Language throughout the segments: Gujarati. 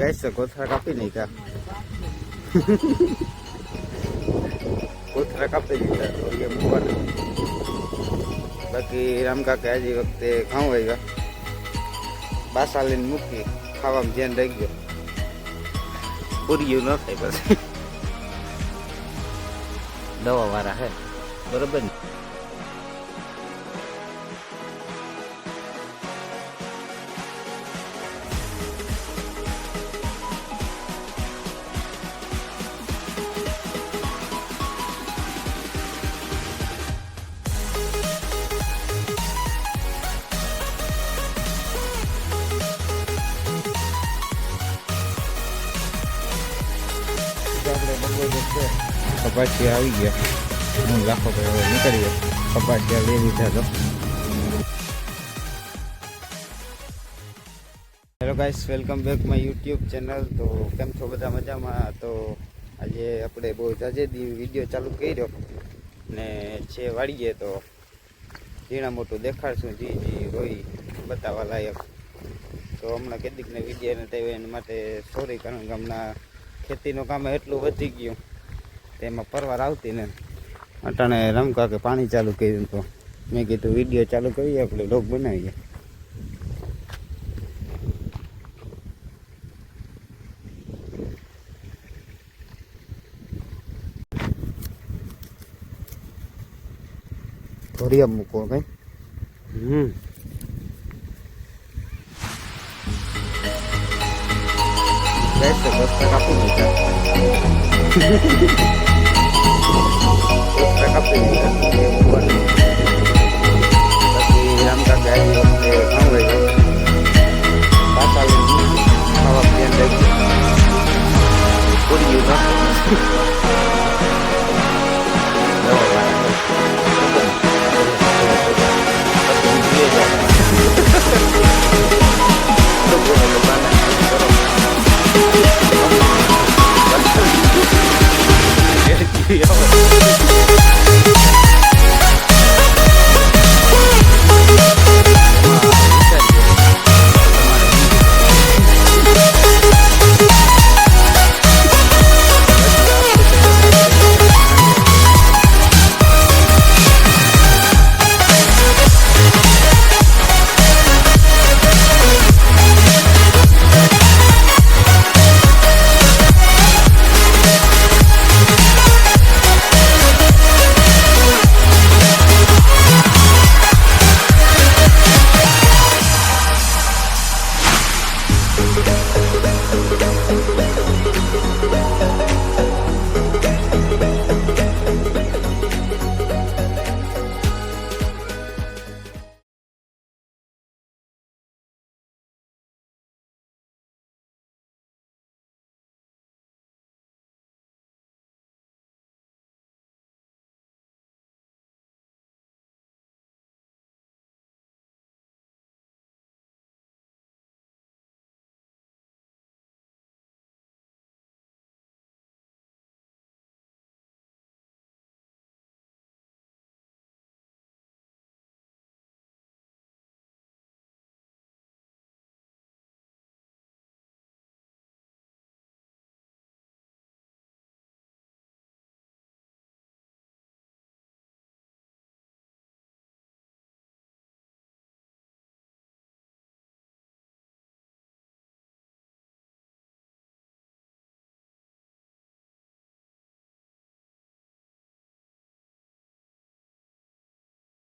ગાઈસ કોથળા કાપી નહીં કા કોથળા કાપી દીધા તો એ મૂકવાના. બાકી રામકાકા હજી વખતે ઘઉં આવ્યા બાસા લઈને મૂકી ખાવામાં ધ્યાન રાખજો પૂરીયું ન થાય પછી દવા વાળા હે બરોબર ને. કપાસિયા આવી ગયા હું લાખો નીકળીએ કપાસિયા લઈ લીધા તો. Hello guys, welcome back my YouTube channel. તો કેમ છો બધા મજામાં? તો આજે આપણે બહુ જાજેદી વિડીયો ચાલુ કર્યો ને છે વાળીએ તો ઝીણા મોટું દેખાડશું જી હોય બતાવવા લાયક. તો હમણાં કેટલીકને વિડીયો નથી આવ્યો એના માટે સોરી, કારણ કે હમણાં ખેતીનું કામ એટલું વધી ગયું તેમાં પરવાર આવતી ને અટાણે રમકાકે પાણી ચાલુ કર્યું તો મેં કીધું વિડીયો ચાલુ કરીએ આપણે લોક બનાવીએ. ઘોડિયા મૂકો કઈ કાપી દીધા કાપી દીધા. બાકી રામકાકા આવી વખતે ઘઉં હોય પાછા ખાવા ધ્યાન રાખજો પૂરી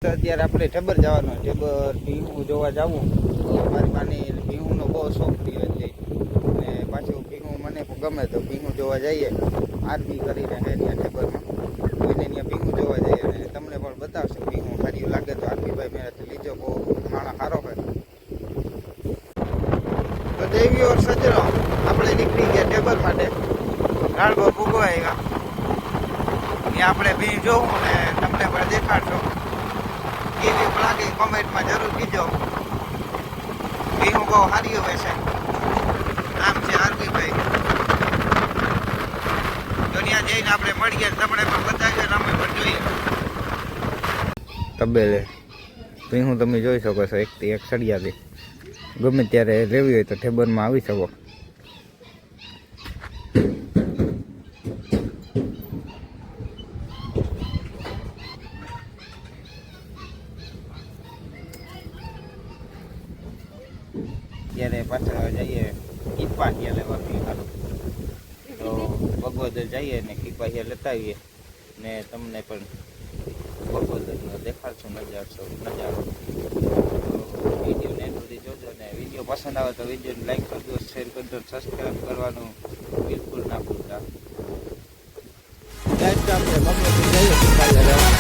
અત્યારે આપણે ઠેબર જવાનું. ઠેબર ભીહું જોવા જવું. મારી માની ભીહુંનો બહુ શોખ થયો છે ને પાછું ભીહું મને પણ ગમે તો ભીહું જોવા જઈએ. આરબી કરીને હે ત્યાં ઠેબરમાં કોઈને ત્યાં ભીહું જોવા જઈએ અને તમને પણ બતાવશું ભીહું સારી લાગે તો આરબીભાઈ મેરાથી લીજો. બહુ માણા સારો હોય. તો દેવી ઓર સજરો આપણે નીકળી ગયા ઠેબર માટે. રાણબો ભૂગવા આવ્યા ત્યાં આપણે ભીહ જોવું ને તમને પણ દેખાડશો. કેવી લાગે કોમેન્ટમાં જરૂર કીજો. ભીહું બહુ સારી હોય છે. આમ છે આરબીભાઈ. દુનિયા જઈને આપણે મળીએ તમને પણ બતાવીએ ને અમે પણ જોઈએ. તબેલે ભીહું તમે જોઈ શકો છો. એકથી એક સળિયાથી ગમે ત્યારે લેવી હોય તો ઠેબરમાં આવી શકો. ત્યારે પાછળ જઈએ કીપાહિયા લેવા પીવાનું તો બગોદર જઈએ ને કીપાહિયા લેતા આવીએ ને તમને પણ બગોદરનો દેખાડશું નજારો વિડીયો ને સુધી જોજો ને વિડીયો પસંદ આવે તો વિડીયોને લાઈક કરજો, શેર કરજો, સબસ્ક્રાઈબ કરવાનું બિલકુલ ના ભૂલતા. આપણે બગોદર જઈએ કીપાહિયા લેવા.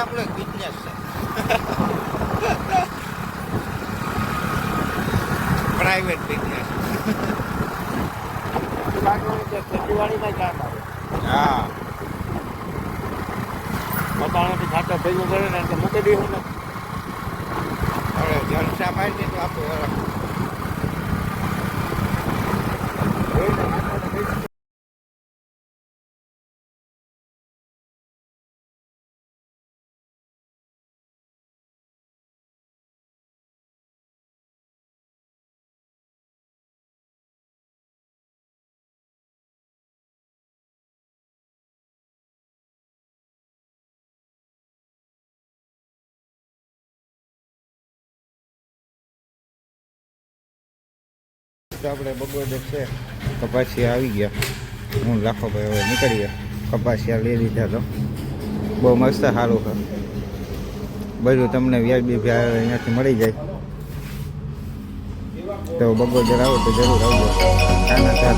આપણે બિઝનેસ છે પ્રાઇવેટ બિઝનેસ. ખેતીવાડીમાં કામ આવે. હા મકાનોથી ખાતા ભેગું કરે ને એટલે મૂકી દઈશું ને હવે જલસા પાડી દે તો આપણું આપણે બગોદર છે કપાસિયા આવી ગયા. હું લાખો ભાઈ હવે નીકળી ગયા. કપાસિયા લઈ લીધા તો બહુ મસ્ત સારું છે બધું તમને વ્યાજબી અહીંયાથી મળી જાય. તો બગોદર આવો તો જરૂર આવજો. નાના ચાર